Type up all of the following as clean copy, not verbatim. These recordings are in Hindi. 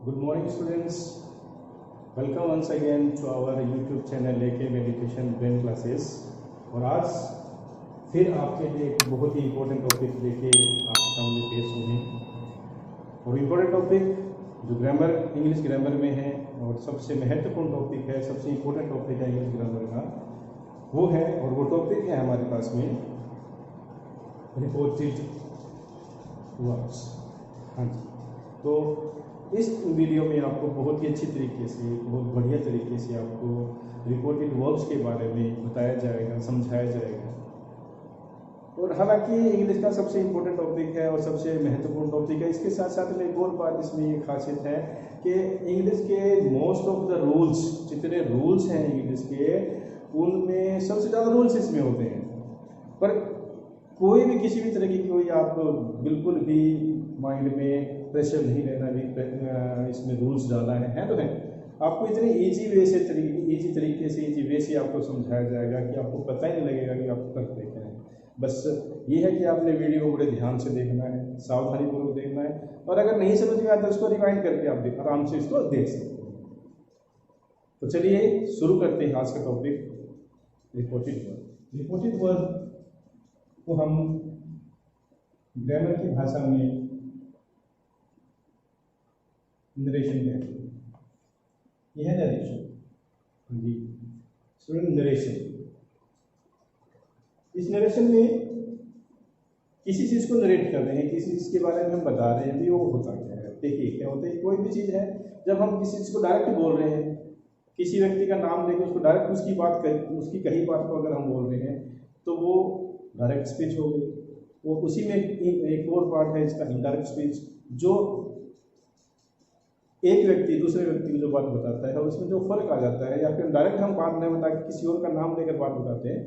Good morning, students. Welcome once again to our YouTube channel लेके मेडिटेशन ब्रेन क्लासेस। और आज फिर आपके लिए एक बहुत ही इम्पोर्टेंट टॉपिक लेके आपके सामने पेश हुए हैं। और इम्पोर्टेंट टॉपिक जो ग्रामर इंग्लिश ग्रामर में है और सबसे महत्वपूर्ण टॉपिक है, सबसे इम्पोर्टेंट टॉपिक है इंग्लिश ग्रामर का, वो है और वो टॉपिक है हमारे पास में रिपोर्टेड वर्ड्स। हाँ जी, तो इस वीडियो में आपको बहुत ही अच्छी तरीके से, बहुत बढ़िया तरीके से आपको रिपोर्टेड वर्ब्स के बारे में बताया जाएगा, समझाया जाएगा। और हालांकि इंग्लिश का सबसे इम्पोर्टेंट टॉपिक है और सबसे महत्वपूर्ण टॉपिक है, इसके साथ साथ में एक और बात इसमें ये खासियत है कि इंग्लिश के मोस्ट ऑफ द रूल्स, जितने रूल्स हैं इंग्लिश के, उनमें सबसे ज़्यादा रूल्स इसमें होते हैं। पर कोई भी किसी भी तरह की कोई आप बिल्कुल भी माइंड में प्रेशर नहीं लेना भी इसमें रूल्स ज़्यादा हैं तो हैं। आपको इतने इजी वे से इजी तरीके से इजी वे से आपको समझाया जाएगा कि आपको पता ही नहीं लगेगा कि आप करते क्या हैं। बस ये है कि आपने वीडियो बड़े ध्यान से देखना है, सावधानीपूर्वक देखना है, और अगर नहीं समझ में आता तो उसको रिवाइंड करके आप आराम से इसको देख सकते हैं। तो चलिए शुरू करते हैं आज का topic, reported verb. Reported verb को हम ग्रामर की भाषा में नरेशन कहते हैं। यह है नरेशन जी, स्टूडेंट, नरेशन। इस नरेशन में किसी चीज़ को नरेट कर रहे हैं, किसी चीज़ के बारे में हम बता रहे हैं, तो वो होता क्या है। देखिए क्या होता है, कोई भी चीज़ है, जब हम किसी चीज़ को डायरेक्ट बोल रहे हैं, किसी व्यक्ति का नाम लेकर उसको डायरेक्ट उसकी कही बात को अगर हम बोल रहे हैं तो वो डायरेक्ट स्पीच हो गई। वो उसी में एक और पार्ट है इसका, इनडायरेक्ट स्पीच, जो एक व्यक्ति दूसरे व्यक्ति को जो बात बताता है और उसमें जो फर्क आ जाता है, या फिर डायरेक्ट हम बात नहीं बता के किसी और का नाम लेकर बात बताते हैं,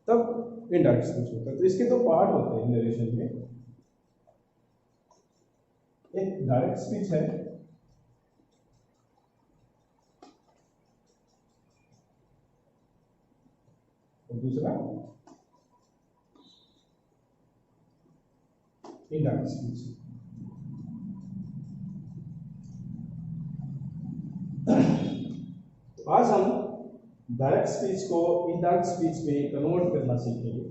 तब इनडायरेक्ट स्पीच होता है। तो इसके दो पार्ट होते हैं नरेशन में। एक डायरेक्ट स्पीच है और दूसरा इनडायरेक्ट स्पीच। आज हम डायरेक्ट स्पीच को इनडायरेक्ट स्पीच में कन्वर्ट करना सीखेंगे।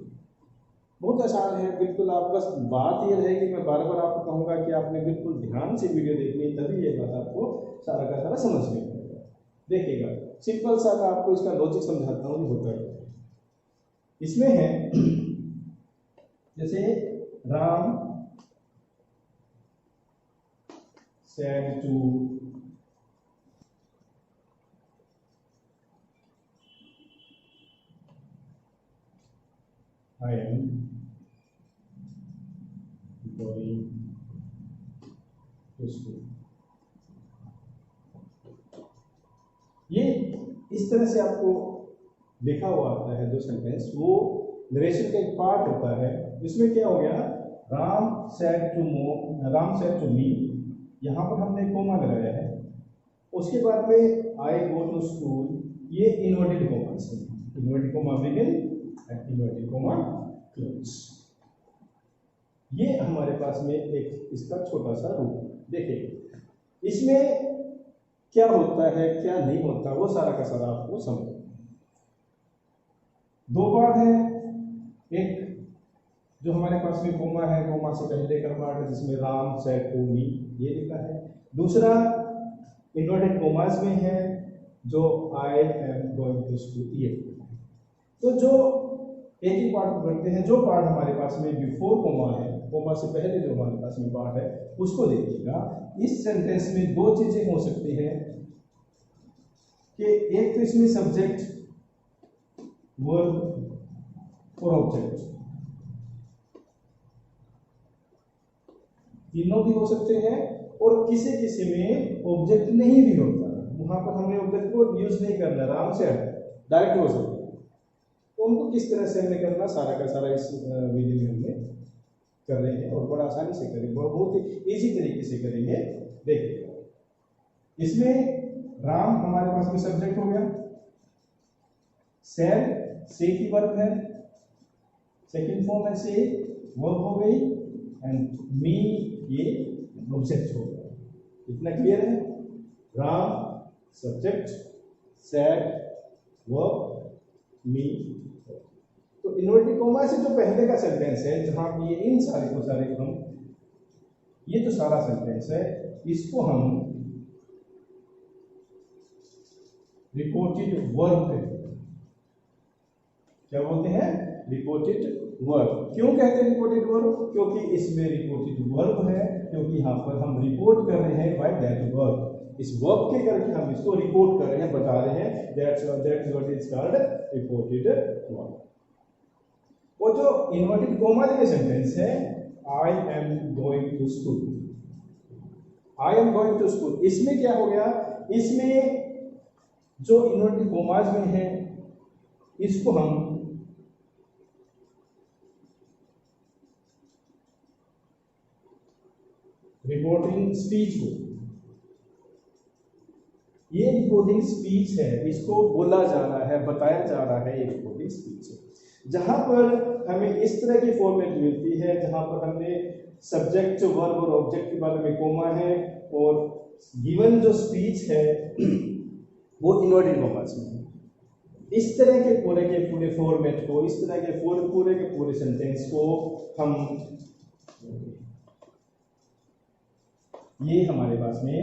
बहुत आसान है, बिल्कुल। आप बस बात ये रहेगी, मैं बार बार आपको कहूँगा कि आपने बिल्कुल ध्यान से वीडियो देखनी है, तभी ये बात आपको सारा का सारा समझ में आएगा। देखिएगा, सिंपल सा मैं आपको इसका लॉजिक समझाता हूँ, होता है इसमें है जैसे Ram said to I am going to school। ये इस तरह से आपको लिखा हुआ आता है दो सेंटेंस, वो नरेशन का एक पार्ट होता है। इसमें क्या हो गया, राम said to me, यहाँ पर हमने कोमा लगाया है। उसके बाद में आई गो टू स्कूल, ये इन्वर्टेड कोमा से, inverted coma begin and inverted coma close. ये हमारे पास में एक इसका छोटा सा रूप। देखिए इसमें क्या होता है क्या नहीं होता, वो सारा का सारा आपको समझ। दो पार्ट है, एक जो हमारे पास में कोमा है, कोमा से पहले का पार्ट है जिसमें राम सेड टू मी ये लिखा है। दूसरा इन्वर्टेड कोमास में है जो I am going to school ये। तो जो एक ही पार्ट पकड़ते हैं, जो पार्ट हमारे पास में बिफोर कोमा है, कोमा से पहले जो हमारे पास में पार्ट है, उसको देखिएगा। इस सेंटेंस में दो चीजें हो सकती हैं कि एक तो इसमें सब्जेक्ट, वर्ब और ऑब्जेक्ट तीनों भी हो सकते हैं, और किसी किसी में ऑब्जेक्ट नहीं भी होता। वहां पर हमने ऑब्जेक्ट को यूज नहीं करना, राम से डायरेक्ट हो सकता है। तो उनको किस तरह से हमने करना, सारा का सारा इस वीडियो में हमने कर रहे हैं, और बड़ा आसानी से करेंगे, बहुत ही इजी तरीके से करेंगे। देखिए इसमें राम हमारे पास में सब्जेक्ट हो गया, सेड से की वर्ब है, सेकंड फॉर्म है से, वर्ब हो गई, एंड मी ये ऑब्जेक्ट हो गया। इतना क्लियर है। राम सब्जेक्ट, सैड वर्ब, मी। तो इन्वर्टेड कॉमा से जो पहले का सेंटेंस है जहां ये इन सारे को सारे हम ये जो सारा सेंटेंस है इसको हम रिपोर्टेड वर्ब कहते हैं। क्या बोलते हैं? Reported verb. क्यों कहते हैं रिपोर्टेड वर्ब? क्योंकि इसमें रिपोर्टेड वर्ब है, क्योंकि यहाँ पर हम रिपोर्ट कर रहे हैं बाय दैट वर्ब। इस वर्ब के करके हम इसको रिपोर्ट कर रहे हैं, बता रहे हैं। That's what is called reported verb. वो जो इन्वर्टेड कॉमा के सेंटेंस है, I am going to school, I am going to school, इसमें क्या हो गया? इसमें जो इन्वर्टेड कॉमाज में है इसको हम रिपोर्टिंग स्पीच को, ये रिपोर्टिंग स्पीच है, इसको बोला जा रहा है, बताया जा रहा है, ये रिपोर्टिंग स्पीच है। जहां पर हमें इस तरह की फॉर्मेट मिलती है जहां पर हमने सब्जेक्ट, वर्ब और ऑब्जेक्ट के बारे में कोमा है और गिवन जो स्पीच है वो इन्वर्टेड कॉमास में है। इस तरह के पूरे फॉर्मेट को, इस तरह के पूरे सेंटेंस को हम, ये हमारे पास में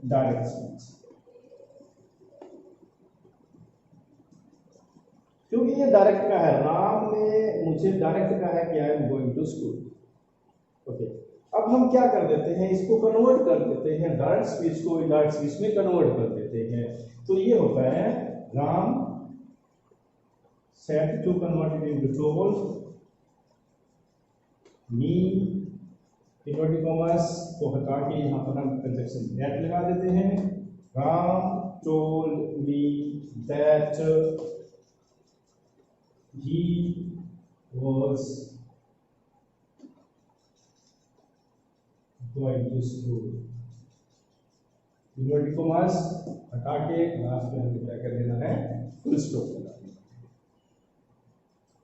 डायरेक्ट स्पीच, क्योंकि ये डायरेक्ट का है। राम ने मुझे डायरेक्ट कहा है कि I am going to school. Okay, अब हम क्या कर देते हैं, इसको कन्वर्ट कर देते हैं, डायरेक्ट स्पीच को इनडायरेक्ट स्पीच में कन्वर्ट कर देते हैं। तो ये होता है Ram said to converted into told, me inverted commas को हटा के यहाँ पर हम कंजक्शन दैट लगा देते हैं। Ram told me that he was going to school। Inverted commas हटा के लास्ट में हमें क्या कर देना है? फुल स्टॉप लगा देना।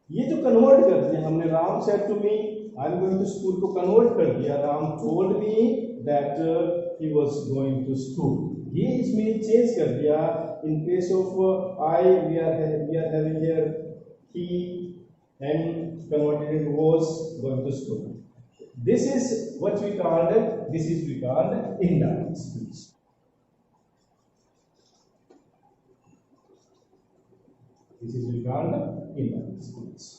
ये जो कन्वर्ट करते हैं हमने, Ram said to me I am going to school को कन्वर्ट कर दिया, Ram told me that he was going to school. ये इसमें चेंज कर दिया। In place of I we are having here he and converted it was going to school. This is what we called indirect speech. This is we called indirect speech.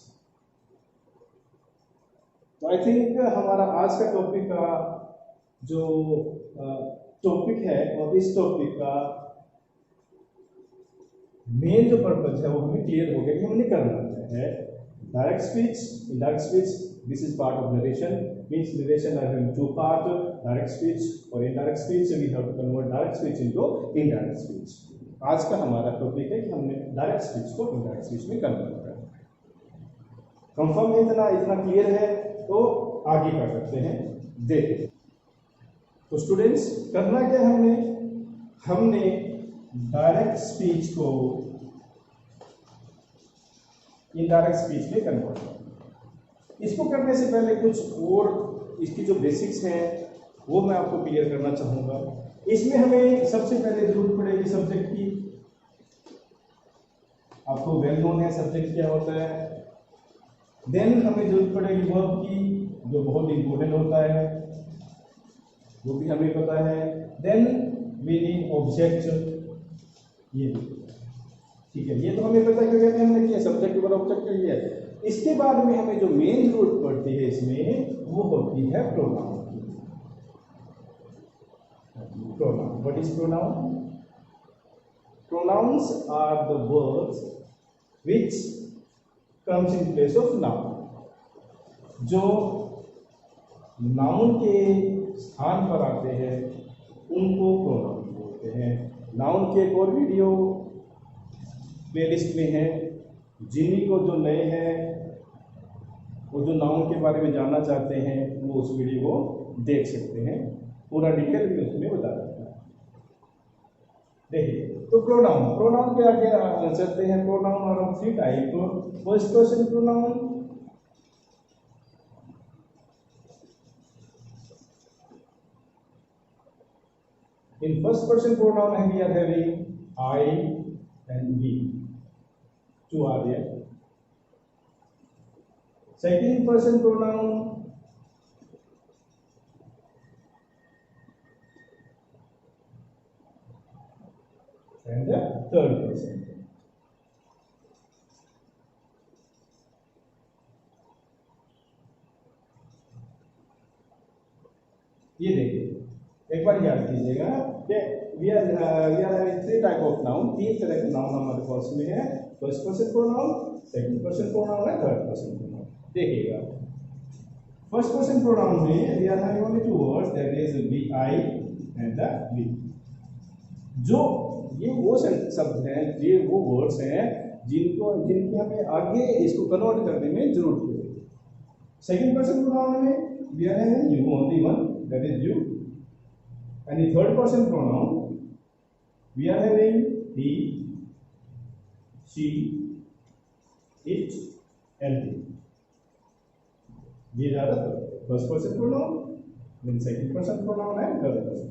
तो आई थिंक हमारा आज का टॉपिक का जो टॉपिक है और इस टॉपिक का मेन जो पर्पज है वो हमें क्लियर हो गया कि हमने करना है। Direct speech, indirect speech, this is part of narration, means narration are having two part, direct speech और indirect speech. We have to convert direct speech into indirect speech. आज का हमारा टॉपिक है कि हमने डायरेक्ट स्पीच को इनडायरेक्ट स्पीच में कन्वर्ट करना है। कंफर्म है? इतना क्लियर है? तो आगे क्या करते हैं देखिए। तो स्टूडेंट्स, करना क्या हमने डायरेक्ट स्पीच को इनडायरेक्ट स्पीच में कन्वर्ट करना। इसको करने से पहले कुछ और इसकी जो बेसिक्स हैं वो मैं आपको क्लियर करना चाहूँगा। इसमें हमें सबसे पहले जरूरत पड़ेगी सब्जेक्ट की। आपको वेल नोन है सब्जेक्ट क्या होता है। देन हमें जरूरत पड़ेगी वर्ब की, जो बहुत इंपॉर्टेंट होता है, वो भी हमें पता है। देन वी नीड ऑब्जेक्ट, ये ठीक है, ये तो हमें पता है क्योंकि हमने किया सब्जेक्ट और ऑब्जेक्ट किया। इसके बाद में हमें जो मेन जरूरत पड़ती है इसमें वो होती है प्रोनाउन की। Pronoun, what is pronoun? Pronouns are the words which comes in place of noun. जो नाउन के स्थान पर आते हैं उनको प्रोनाउन बोलते हैं। नाउन के एक और वीडियो प्लेलिस्ट में है, जिन्हीं को जो नए हैं वो जो नाउन के बारे में जानना चाहते हैं वो उस वीडियो को देख सकते हैं, पूरा डिटेल भी उसमें बता रखा है। देखिए, तो प्रोनाउन पे आगे चलते हैं। Pronoun are of three type. First person pronoun, In first person pronoun we are having I and we. Two are there. Second person pronoun and the third person. ये देखिए एक बार याद कीजिएगा कि we are having three type of noun, तीन तरह के नाउन हमारे पास में है, first person pronoun, second person pronoun है, थर्ड पर्सन प्रोनाउन। देखिएगा फर्स्ट पर्सन प्रोनाउन में we are having only two words, that is we I and the we. जो ये वो शब्द हैं, ये वो वर्ड्स हैं जिनकी हमें आगे इसको कन्वर्ट करने में जरूरत पड़ेगी। सेकंड पर्सन प्रोनाउन में we are having you only one, that is you, and in third person pronoun we are having he, she, it and they. These are the first person pronoun, then second person pronoun and third person.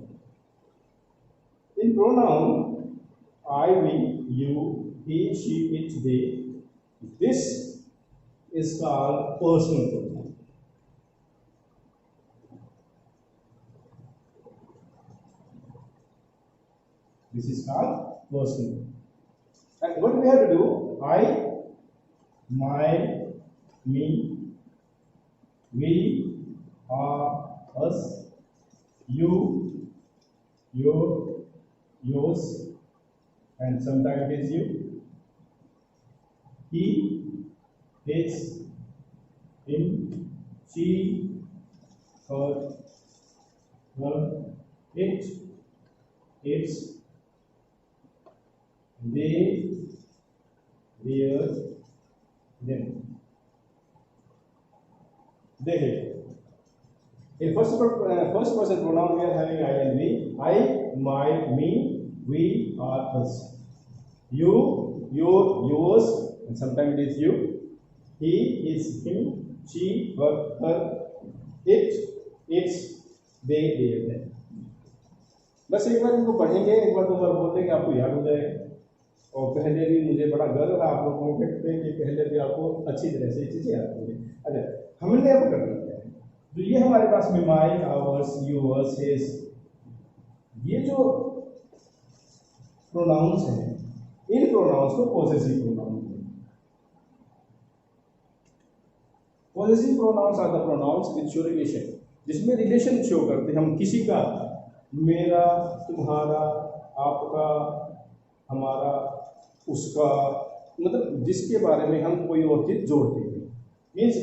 In pronoun I, we, you, he, she, it, they, this is called personal pronoun. This is called personal. And what we have to do? I, my, me, we, are, us, you, your, yours, and sometimes it is you. He, his, him, she, her, it, its, they, their, them. देखिए in first person pronoun we are having I and we. I, my, me, we, are, us. You, your, yours, and sometimes it is you. He, his, him, she, her, it, its, they, their, them. बस एक बार इनको पढ़ेंगे, एक बार दो बार बोल देंगे, आपको याद हो जाएगा। और पहले भी मुझे बड़ा गर्व है आप लोगों पे कि पहले भी आपको अच्छी तरह से चीज़ें याद होंगी। अच्छा, हमने अब करना क्या है? तो ये हमारे पास में माई, आवर्स, यूअर्स, हिज, ये जो प्रोनाउंस हैं, इन प्रोनाउंस को पॉसेसिव प्रोनाउंस हैं। Possessive pronouns are the pronouns which show relation, जिसमें रिलेशन शो करते हैं हम किसी का, मेरा, तुम्हारा, आपका, हमारा, उसका, मतलब जिसके बारे में हम कोई और चीज जोड़ते हैं। Means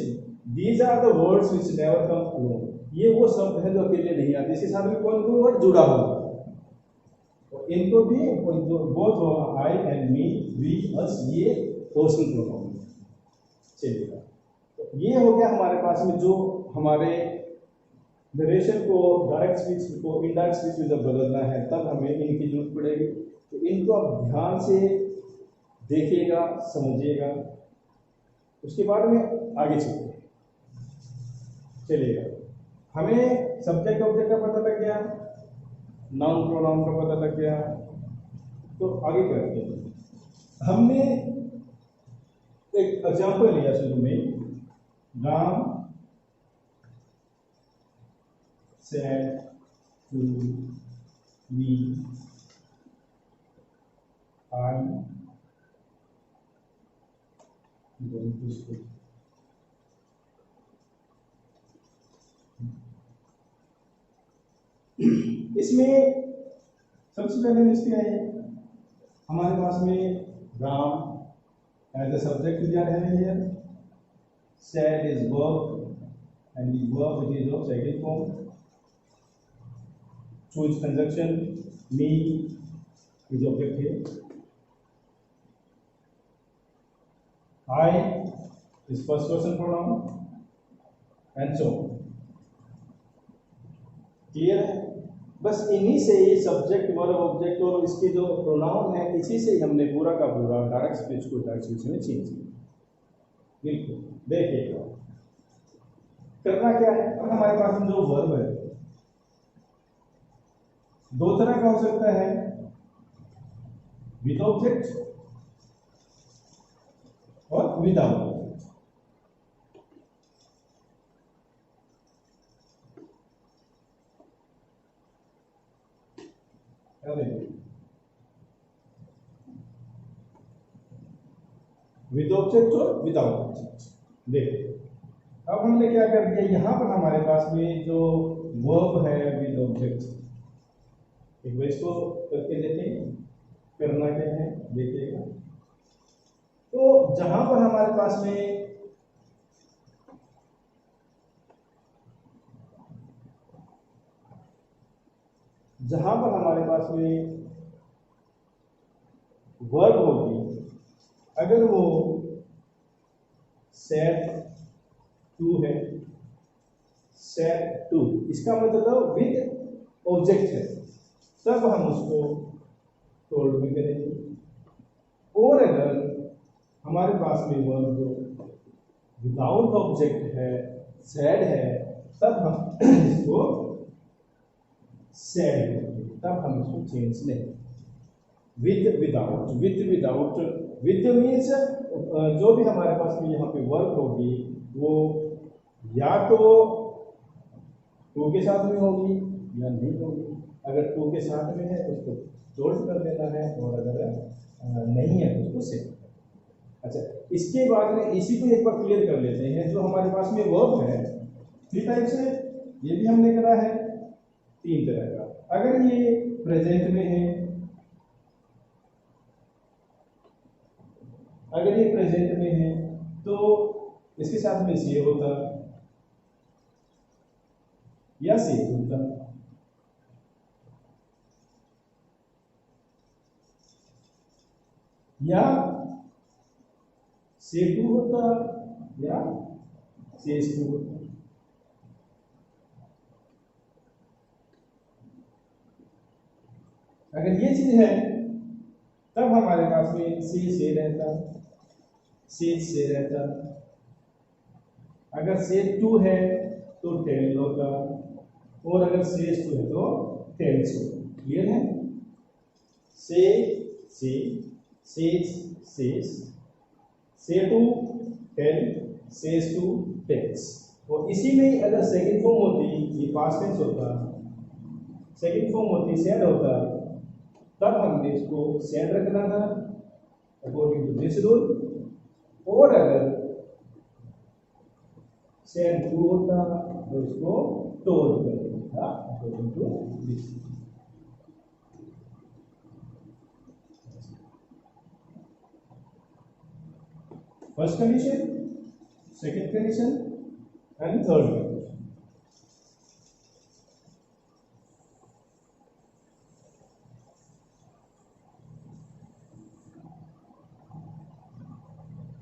these are the words which never come alone, ये वो शब्द है जो अकेले नहीं आते, इसके साथ में कोई वर्ड जुड़ा हुआ है। तो इनको भी both I and me, we, us, ये पर्सनल प्रोनाउन चलेगा। तो ये हो गया हमारे पास में जो हमारे नरेशन को डायरेक्ट स्पीच को इनडायरेक्ट स्पीच में जब बदलना है तब हमें इनकी जरूरत पड़ेगी। तो इनको आप ध्यान से देखिएगा, समझिएगा, उसके बाद में आगे चलिएगा। हमें सब्जेक्ट ऑब्जेक्ट का पता लग गया, नाउन प्रोनाउन का पता लग गया, तो आगे करते हैं। हमने एक एग्जाम्पल लिया शुरू में, Ram said to me, I'm going to school. इसमें सबसे पहले हम इसके आए, हमारे पास में राम एज ए सब्जेक्ट दिया है here, said is verb and the verb it is of second form. Choose conjunction, me is object here. I is first person pronoun and so on. Clear है? बस इन्हीं से ही सब्जेक्ट, वर्ब, ऑब्जेक्ट और इसके जो प्रोनाउन है, इसी से ही हमने पूरा का पूरा डायरेक्ट स्पीच को डायरेक्ट स्पीच में चेंज किया। बिल्कुल देखिएगा करना क्या है। अब हमारे पास में जो वर्ब है, दो तरह का हो सकता है, विद ऑब्जेक्ट और विदाउट ऑब्जेक्ट। विद ऑब्जेक्ट और विदाउट ऑब्जेक्ट। देखिए अब हमने क्या कर दिया, यहां पर हमारे पास में जो वर्ब है विद ऑब्जेक्ट, एक बार इसको करके देखें करना क्या है देखिएगा। तो जहां पर हमारे पास में वर्ब होगी, अगर वो सेट टू है, सेट टू इसका मतलब विद ऑब्जेक्ट है, तब हम उसको टोल्ड भी करेंगे। और अगर हमारे पास में वर्ब जो विदाउट ऑब्जेक्ट है, सैड है, तब हम इसको सैड करेंगे, तब हम इसको चेंज नहीं। With without, with without, with means जो भी हमारे पास में यहाँ पे वर्ब होगी वो या तो टू के साथ में होगी या नहीं होगी। अगर टू के साथ में है तो उसको टोल्ड कर देना है, और अगर नहीं है तो उसको सेट। अच्छा, इसके बाद में इसी को एक बार क्लियर कर लेते हैं। जो हमारे पास में वर्ब है 3 टाइप्स है, ये भी हमने करा है 3 तरह का। अगर ये प्रेजेंट में है, अगर ये प्रेजेंट में है तो इसके साथ में से होता या से होता, या से टू होता या से टू होता। अगर ये चीज है तब हमारे पास में से रहता, से रहता। अगर से टू है तो टेल होता, और अगर से टू है तो टेल्स होता। क्लियर है? Say to tell, says to tells. और इसी में ही अगर सेकंड फॉर्म होती, ये पास्ट टेंस होता, सेकंड फॉर्म होती सेड होता, तब हमने इसको सेड रखना था अकॉर्डिंग टू दिस रूल। और अगर सेड टू होता तो इसको टोल्ड कर देना था according to this. First condition, second condition and third condition.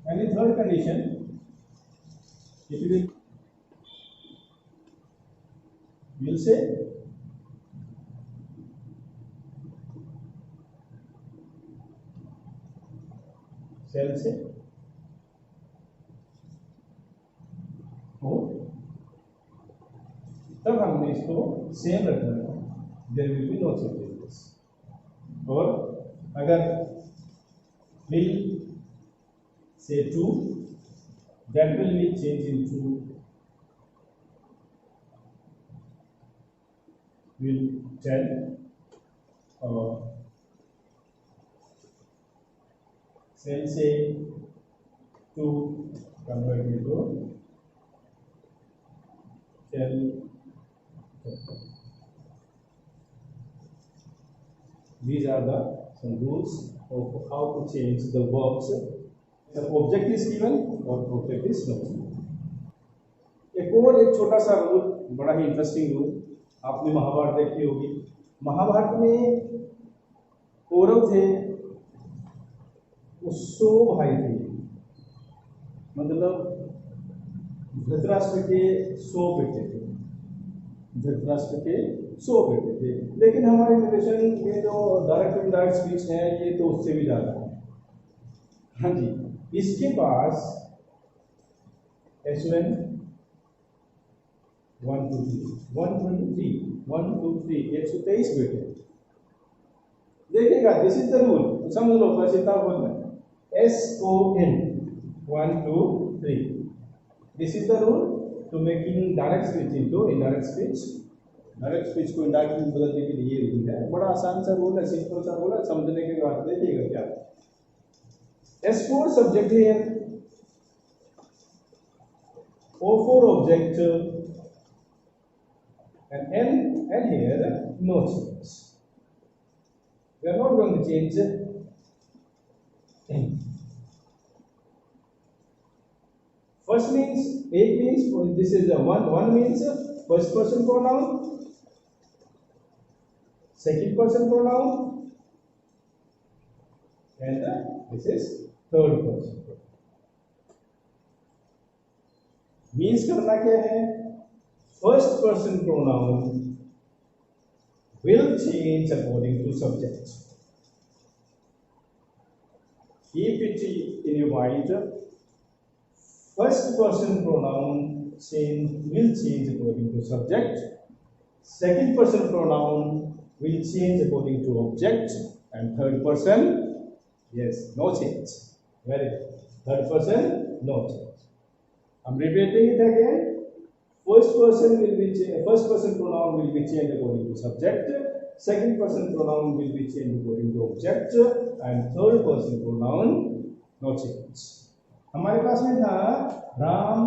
And in third condition, if you will say shall say, तब हमने इसको सेम रखना है, there will be no changes. और अगर will say to, that will be changed into will tell, or shall say to convert into shall. These are the some rules of how to change the verbs. The object is given or object is not given। एक छोटा सा रूल, बड़ा ही इंटरेस्टिंग रूल, आपने महाभारत देखी होगी। महाभारत में कौरव थे, वो 100 भाई थे, मतलब धृतराष्ट्र के 100 बेटे थे, धृतराष्ट्र के 100 बेटे थे। लेकिन हमारे रिलेशन में जो डायरेक्ट इनडायरेक्ट स्पीच है ये तो उससे भी ज्यादा है। हाँ जी, इसके पास H1 1 2 3 1 2 3 1 2 3 123 बेटे, देखिएगा, दिस इज द रूल, समझ लो, बस इतना बोलना है, SON 1 2 3, this is the rule to making direct speech into indirect speech. Direct speech को इनडायरेक्ट में बदलने के लिए रूल है, बड़ा आसान सा रूल है, सिंपल सा रूल है, समझने के बाद देखिएगा क्या। S4 सब्जेक्ट है, O4 object, and N here no change. We are not going to change N. First means, एक means, this is one means first person pronoun, second person pronoun, and this is third person pronoun. Means करना क्या है, first person pronoun will change according to subject. Keep it in your mind, first person pronoun will change according to subject, second person pronoun will change according to object, and third person, yes, no change. Very good. Third person, no change. I'm repeating it again. First person pronoun will be changed according to subject. Second person pronoun will be changed according to object, and third person pronoun no change. हमारे पास में था Ram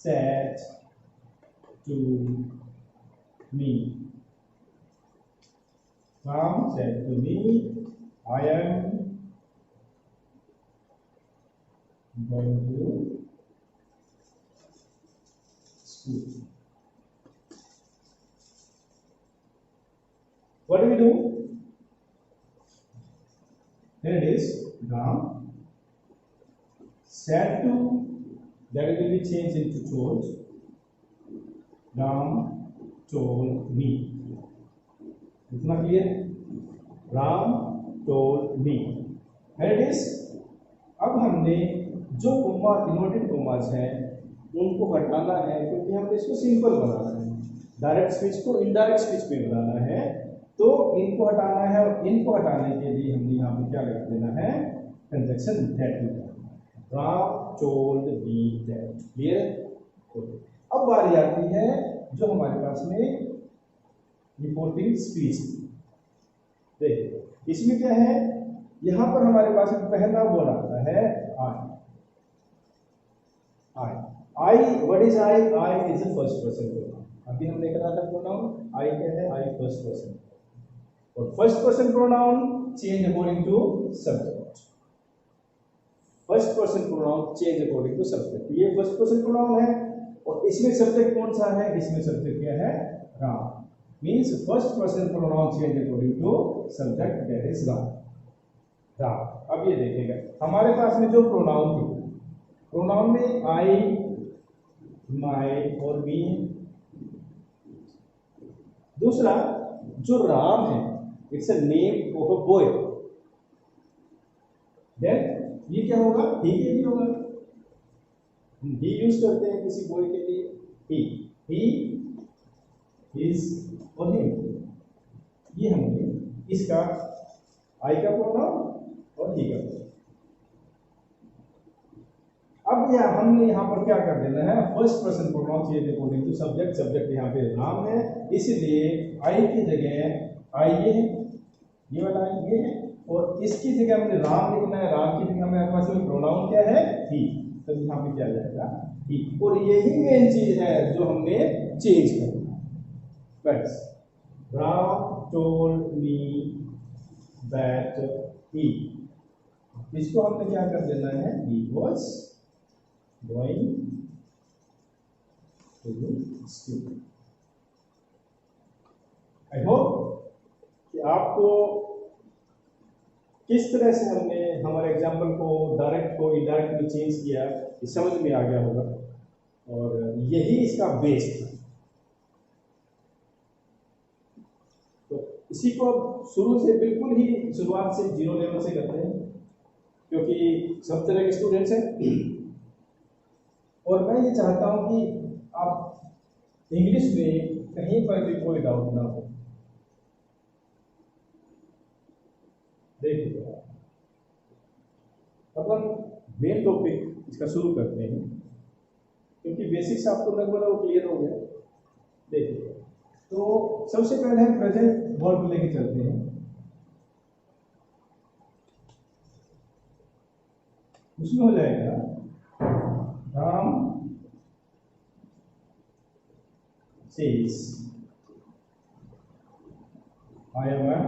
said to me. Ram said to me, I am going to school. What do we do? Here it is, Ram said to, that will be changed into told. Ram told me. इतना clear? Ram told me. Here it is. अब हमने जो कोमा इनवर्टेड कोमास हैं उनको हटाना है, क्योंकि हमने इसको सिंपल बनाना है, डायरेक्ट स्पीच को इनडायरेक्ट स्पीच में बनाना है, तो इनको हटाना है, और इनको हटाने के लिए हमने यहाँ पे क्या लगा देना है, कंजक्शन दैट में। Ram told me that. Clear? अब बारी आती है जो हमारे पास में रिपोर्टिंग स्पीच। देखिए इसमें क्या है, यहां पर हमारे पास पहला वर्ड आता है I. I what is I? I is a first person pronoun. अभी हमने कहा था प्रोनाउन आई क्या है, आई फर्स्ट पर्सन, और first person pronoun change according to subject. First person pronoun change according to subject, ये फर्स्ट पर्सन प्रोनाउन है, और इसमें सब्जेक्ट कौन सा है, इसमें सब्जेक्ट क्या है, Ram. Means first person pronoun change according to subject, that is Ram. Ram. अब ये देखिएगा हमारे पास में जो प्रोनाउन थी, प्रोनाउन में आई, माय और मी। दूसरा जो राम है, it's a name of a boy, then ये क्या होगा, ही के लिए होगा। ही यूज करते हैं किसी बॉय के लिए, ही इज और हिम। ये हमने इसका आई का प्रोनाउन और ही का प्रोनाउन। अब यह हमने यहाँ पर क्या कर देना है, first person pronoun change according to subject. Subject यहाँ पे राम है, इसलिए आई की जगह आई ये है, ये वाला आई ये है, और इसकी जगह हमने राम लिखना है। राम की जगह हमारे पास में प्रोनाउन क्या है, ही, तो यहाँ पे क्या जाएगा, ही। और यही मेन चीज है जो हमने चेंज करना है। बस Ram told me that he, इसको हमने क्या कर देना है, he was going to school. I hope कि आपको किस तरह से हमने हमारे एग्जाम्पल को डायरेक्ट को इनडायरेक्ट में चेंज किया, ये समझ में आ गया होगा, और यही इसका बेस था। तो इसी को अब शुरू से बिल्कुल ही शुरुआत से जीरो लेवल से करते हैं, क्योंकि सब तरह के स्टूडेंट्स हैं, और मैं ये चाहता हूं कि आप इंग्लिश में कहीं पर भी कोई डाउट ना हो। देखिए अपन मेन टॉपिक इसका शुरू करते हैं, क्योंकि बेसिक्स आपको लगभग वो क्लियर हो गया। देखिए तो सबसे पहले हम प्रेजेंट वर्ब लेके चलते हैं। उसमें हो जाएगा Ram says I am a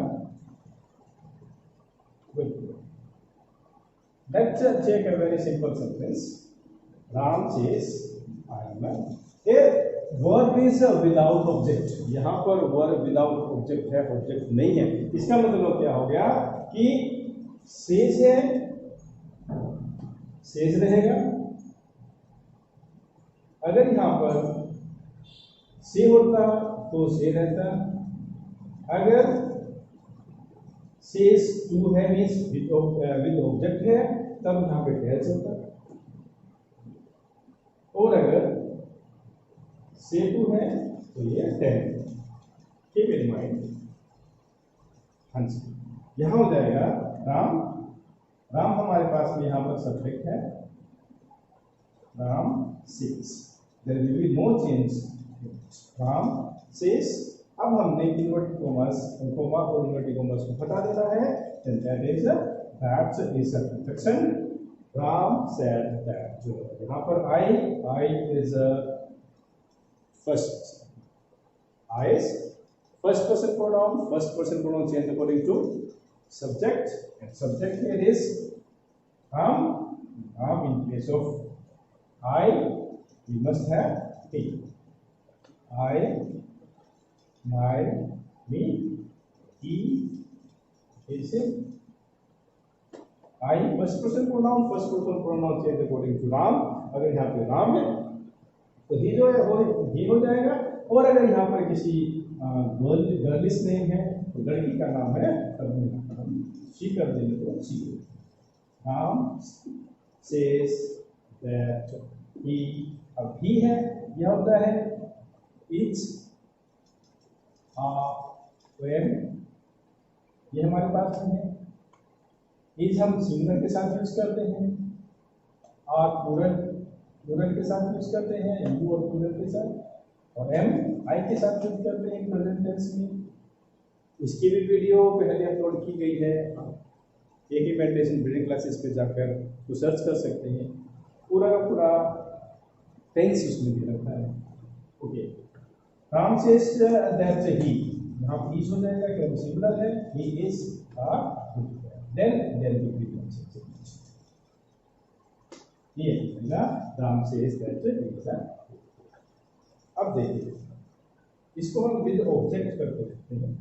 good boy. Let's take a very simple sentence. Ram says I am a, here verb is without object। यहाँ पर verb without object है, object नहीं है। इसका मतलब क्या हो गया कि says है, says रहेगा। अगर यहाँ पर से होता तो से रहता, अगर सेज टू है मीन्स विद ऑब्जेक्ट है तब यहाँ पे टेल्स होता, और अगर से टू है तो ये टेल। Keep in mind. हाँ जी, यहाँ हो जाएगा राम। राम हमारे पास में यहाँ पर सब्जेक्ट है, Ram says, there will be no change. Ram says, अब हमने इन्वर्टेड कॉमर्स कोमा और इन्वर्टेड कॉमर्स को हटा देना है, then that is a perfection। Ram said that। यहाँ पर I is a first, I is first person pronoun। first person pronoun change according to subject, and subject here is Ram। Ram in place of I we must have he। I, my, me, he, his, I first person pronoun change according to Ram। अगर यहाँ पे राम है तो ही जो है वो ही हो जाएगा, और अगर यहाँ पर किसी गर्लिश नेम है तो लड़की का नाम है तब हम शी कर देंगे तो she. Ram says that he, अब ही है यह होता है इज, when, ये हमारे पास में है। इज हम सिंगुलर के साथ यूज करते हैं, और प्लूरल के साथ यूज करते हैं, यू और प्लूरल के साथ, और एम आई के साथ यूज करते हैं प्रेजेंट टेंस में। इसकी भी वीडियो पहले अपलोड की गई है, एक ही मेडिटेशन बिल्डिंग क्लासेस पे जाकर तो सर्च कर सकते हैं, पूरा का पूरा टेंस उसमें दे रखा है। Okay, Ram says that he, यहाँ इज हो जाएगा क्योंकि सिंगुलर है, he is a good boy, then there will be no change। ये है Ram says that he is a। अब देखिए इसको हम विद ऑब्जेक्ट करके देखते हैं।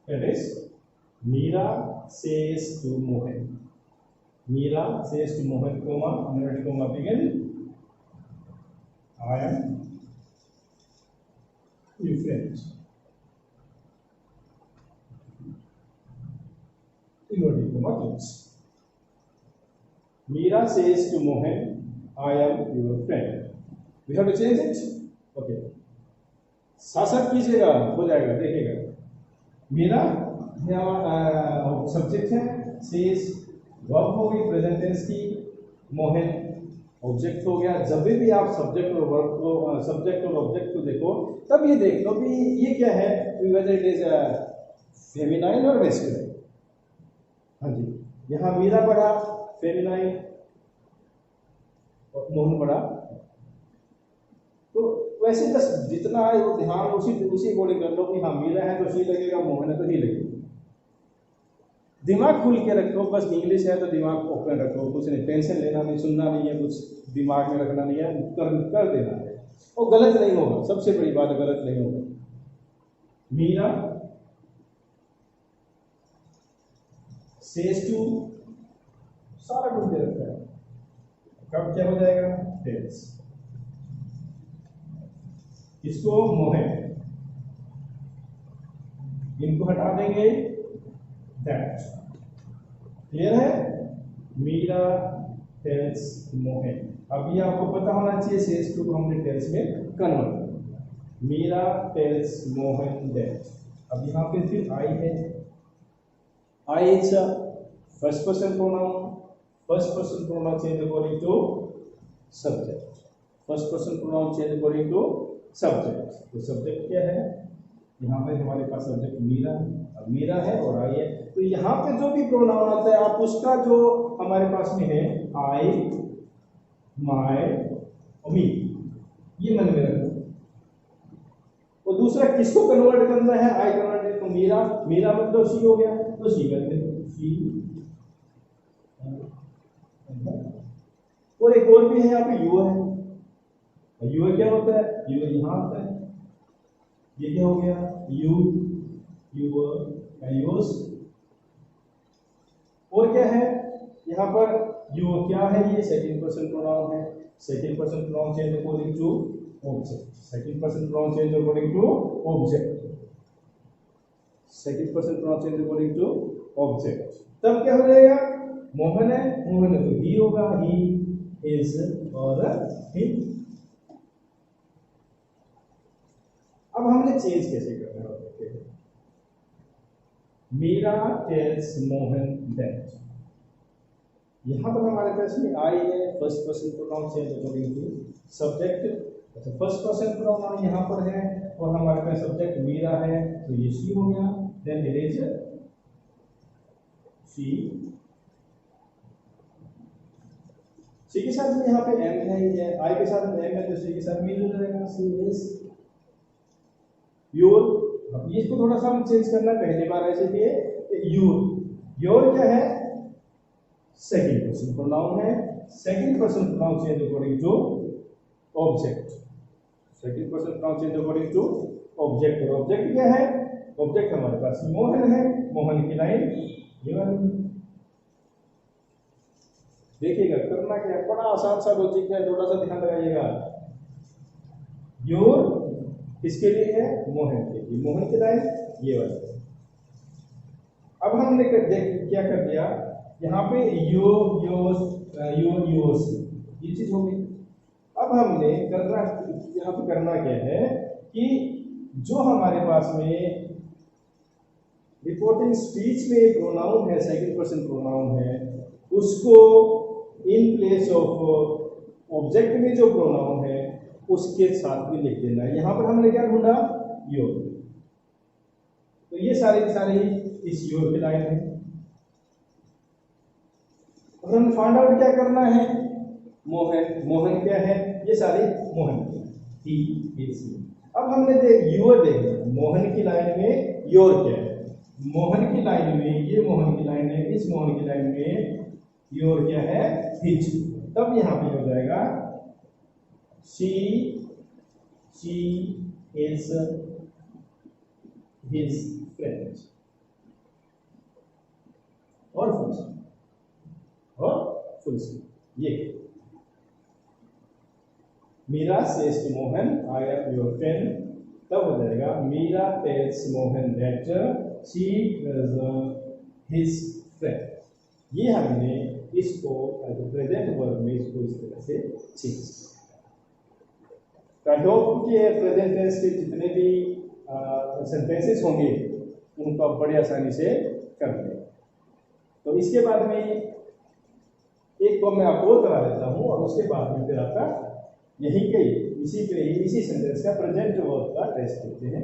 It is Meera says to Mohan। Meera says to Mohan, comma, inverted comma begin, I am your friend। Inverted comma close। Meera says to Mohan, I am your friend। We have to change it। Okay, साथ साथ कीजिएगा, हो जाएगा, देखिएगा। मेरा सब्जेक्ट है, सेज वर्ब हो गई प्रेजेंट टेंस की, मोहन ऑब्जेक्ट हो गया। जब भी आप सब्जेक्ट और वर्ब को सब्जेक्ट और ऑब्जेक्ट को देखो तब ये देख लो कि ये क्या है, वेदर इट इज फेमिनाइन और मैस्कुलाइन। हाँ जी, यहाँ मीरा पढ़ा फेमिनाइन और मोहन पढ़ा, तो वैसे बस जितना है वो ध्यान उसी अकॉर्डिंग कर लो कि हाँ मीरा है तो शी लगेगा, मोहन है तो ही लगेगा। दिमाग खुल के रखो, बस इंग्लिश है तो दिमाग ओपन रखो, कुछ नहीं, टेंशन लेना नहीं, सुनना नहीं है, कुछ दिमाग में रखना नहीं है, कर देना है, और गलत नहीं होगा। सबसे बड़ी बात गलत नहीं होगा। मीरा सेज टू, सारा कुछ दे रखा है, कब क्या हो जाएगा, टेल्स। इसको मोहन, इनको हटा देंगे, दैट। क्लियर है? मीरा टेल्स मोहन। अभी आपको पता होना चाहिए सेज टू को हमने टेल्स में कन्वर्ट कर। Meera tells Mohan that. अब यहाँ पे फिर आई है, I is first person pronoun. First person pronoun change according to subject. First person pronoun change according to subject. तो सब्जेक्ट क्या है? यहाँ पे हमारे पास सब्जेक्ट मीरा, अब मीरा है और आई है, तो यहाँ पे जो भी प्रोनाउन आता है आप उसका जो हमारे पास में है आई, माय और मी, ये मन में रखो। और दूसरा किसको कन्वर्ट करना है? आई कन्वर्ट, तो मीरा, मीरा मतलब सी हो गया, तो सी करते हैं, सी। और एक और भी है यहाँ पे यू है। यू क्या होता है? यू यहाँ आता है, ये क्या हो गया? You, your, yours. और क्या है यहाँ पर? यू क्या है? ये सेकंड पर्सन प्रोनाउन है। Second person pronoun change according to object. Second person pronoun change according to object. Second person pronoun change according to object. तब क्या हो जाएगा? मोहन है, मोहन है तो ही होगा, ही इज और हिम। अब हमने चेंज कैसे करना है देखते हैं। Meera tells Mohan that. यहां पर हमारे पास में आई है, first person pronoun change according to subject. अच्छा, फर्स्ट पर्सन प्रोनाउन यहां पर है और हमारे पास सब्जेक्ट मीरा है, तो ये शी हो गया। Then it is she. सी के साथ में यहाँ पे एम है, आई के साथ में एम है, तो सी के साथ में हो जाएगा, सी इज योर। अब इसको थोड़ा सा हम चेंज करना, पहली बार ऐसे थे योर। योर क्या है? सेकंड पर्सन प्रोनाउन है। Second person pronoun change according to object. Second person pronoun change according to object. और ऑब्जेक्ट क्या है? ऑब्जेक्ट हमारे पास मोहन है, मोहन की लाइन ये वाली। देखिएगा करना क्या है, बड़ा आसान सा लॉजिक है, थोड़ा सा ध्यान लगाइएगा। योर किसके लिए है? मोहन के लिए। मोहन की लाइन ये वाली। अब हमने क्या कर दिया यहाँ पे? यो, योस, योर, योस, ये चीज हो गई। अब हमने करना, यहाँ पे करना क्या है कि जो हमारे पास में रिपोर्टिंग स्पीच में प्रोनाउन है, सेकंड पर्सन प्रोनाउन है, उसको इन प्लेस ऑफ ऑब्जेक्ट में जो प्रोनाउन है उसके साथ में लिख देना है। यहां पर हमने क्या ढूंढा? योर। तो ये सारे सारे इस योर की लाइन है। और हमें फाइंड आउट क्या करना है? मोहन, मोहन क्या है? ये सारे मोहन की, ही इज। अब हमने योर देखा, मोहन की लाइन में योर क्या है? मोहन की लाइन में, ये मोहन की लाइन है, इस मोहन की लाइन में योर क्या है? हिज। तब यहां पे हो जाएगा she is his friend। और फुल स्टॉप। ये Meera says to Mohan I am your friend. तब हो जाएगा Meera tells Mohan that she is his friend. ये हमने इसको प्रेजेंट वर्ब में इसको इस तरह से चेंज। आई होप कि प्रेजेंट टेंस के जितने भी सेंटेंसेस होंगे उनको आप बड़ी आसानी से कर लें। तो इसके बाद में एक को मैं आपको करा देता हूँ और उसके बाद में फिर आपका यही के इसी सेंटेंस का प्रेजेंट वर्ब का टेस्ट करते हैं।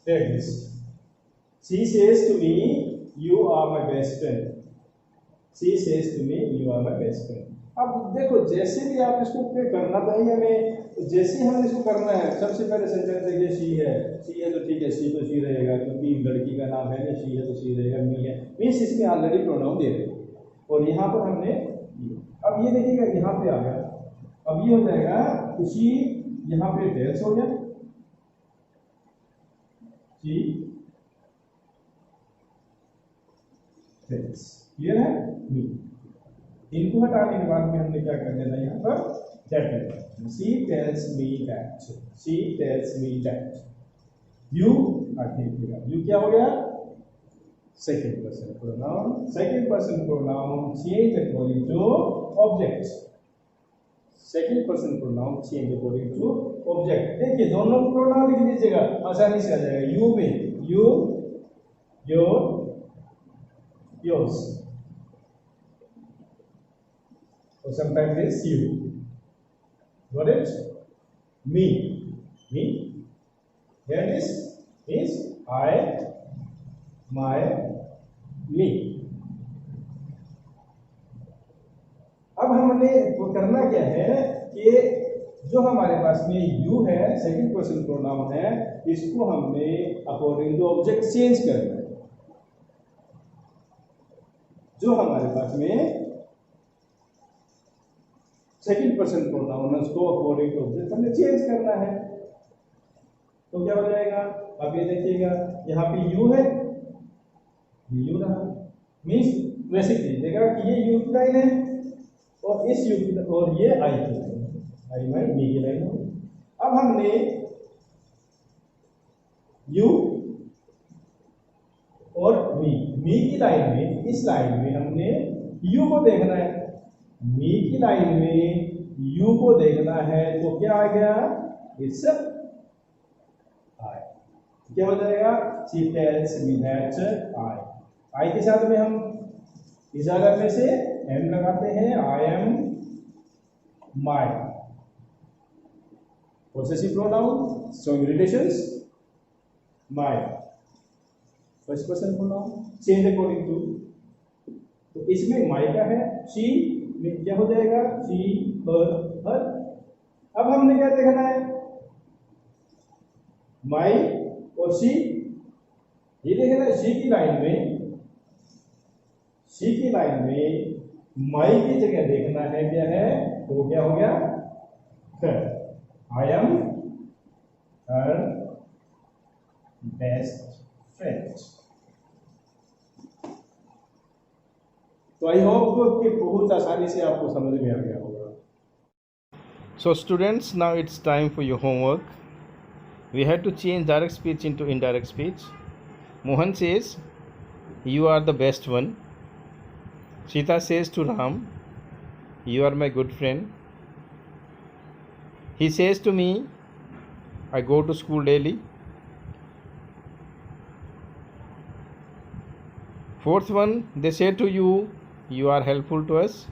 There it is. She says to me, "You are my best friend." She says to me, "You are my best friend." अब देखो जैसे भी आप इसको पे करना चाहिए, हमें जैसे हमने इसको करना है, सबसे पहले सेंटेंस देखिए सी है तो ठीक है, सी तो सी रहेगा क्योंकि लड़की का नाम है ना, सी है तो सी रहेगा, मी है, मीन्स इसमें ऑलरेडी प्रोनाउन दे रहे हैं। और यहाँ पर हमने, अब ये देखिएगा यहाँ पे आ गया, अब ये हो जाएगा सी, यहाँ पे टेल्स हो गया, सी टेल्स, क्लियर है। मी, इनको हटाने के बाद में हमने क्या कर देना यहाँ पर that, she tells me that, she tells me that, you, देखिएगा you क्या हो गया, second person pronoun, second person pronoun change according to object, second person pronoun change according to object. देखिए दोनों प्रोनाउन लिख लीजिएगा, आसानी से आ जाएगा। यू में यू, योर, योर्स, और sometimes is you, got it? Me, here it is, means I, my, me। अब हमने वो करना क्या है कि जो हमारे पास में you है, सेकंड पर्सन प्रोनाउन है, इसको हमने अकॉर्डिंग टू ऑब्जेक्ट चेंज करना है। जो हमारे पास में सेकंड पर्सन प्रोनाउन उसको अकॉर्डिंग टू ऑब्जेक्ट हमने चेंज करना है, तो क्या हो जाएगा, अब ये देखिएगा यहाँ पे यू है, ये यू रहा, मीन्स वैसे कीजिएगा कि ये यू की लाइन है और इस यू की, और ये आई की लाइन है, आई माई मी की लाइन है। अब हमने यू और मी की लाइन में, इस लाइन में हमने यू को देखना है, मी की लाइन में यू को देखना है, तो क्या आ गया, इट्स आई, क्या हो जाएगा, she tells me that I के साथ में हम इस जगह में से एम लगाते हैं, I am my, possessive pronoun showing relations, my first person pronoun change according to, तो इसमें माई का है, शी में क्या हो जाएगा, शी, हर। अब हमने क्या देखना है, माई और शी, ये देखना है, शी की लाइन में माई की जगह देखना है क्या है, तो क्या हो गया, I am her best friend. तो आई होप कि बहुत आसानी से आपको समझ में आ गया होगा। So students, now it's time for your homework. We had to change direct speech into indirect speech. Mohan says, you are the best one. Sita says to Ram, you are my good friend. He says to me, I go to school daily. Fourth one, they say to you, you are helpful to us.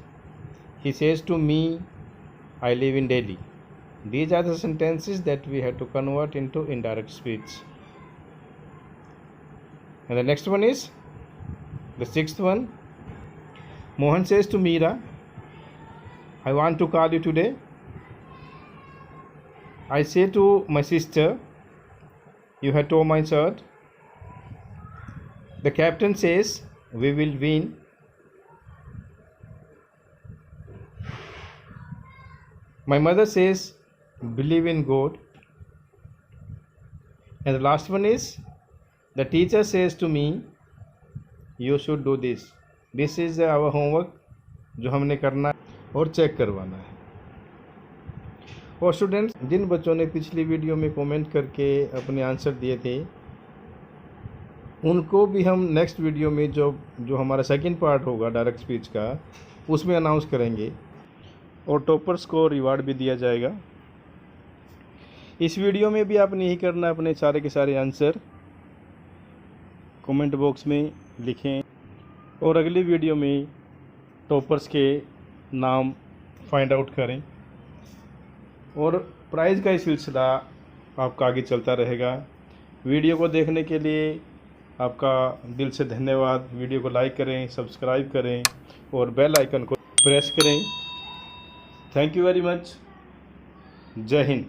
He says to me, I live in Delhi. These are the sentences that we have to convert into indirect speech. And the next one is the sixth one. Mohan says to Meera, I want to call you today. I say to my sister, you have torn my shirt. The captain says, we will win. My mother says, believe in God. And the last one is, the teacher says to me, you should do this. This is our homework जो हमने करना है और चेक करवाना है। और स्टूडेंट्स, जिन बच्चों ने पिछली वीडियो में कमेंट करके अपने आंसर दिए थे, उनको भी हम नेक्स्ट वीडियो में जो हमारा सेकंड पार्ट होगा डायरेक्ट स्पीच का, उसमें अनाउंस करेंगे और टॉपर्स को रिवार्ड भी दिया जाएगा। इस वीडियो में भी आपने यही करना है, अपने सारे के सारे आंसर कमेंट बॉक्स में लिखें और अगली वीडियो में टॉपर्स के नाम फाइंड आउट करें और प्राइज़ का ही सिलसिला आपका आगे चलता रहेगा। वीडियो को देखने के लिए आपका दिल से धन्यवाद। वीडियो को लाइक करें, सब्सक्राइब करें और बेल आइकन को प्रेस करें। Thank you very much. जय हिंद।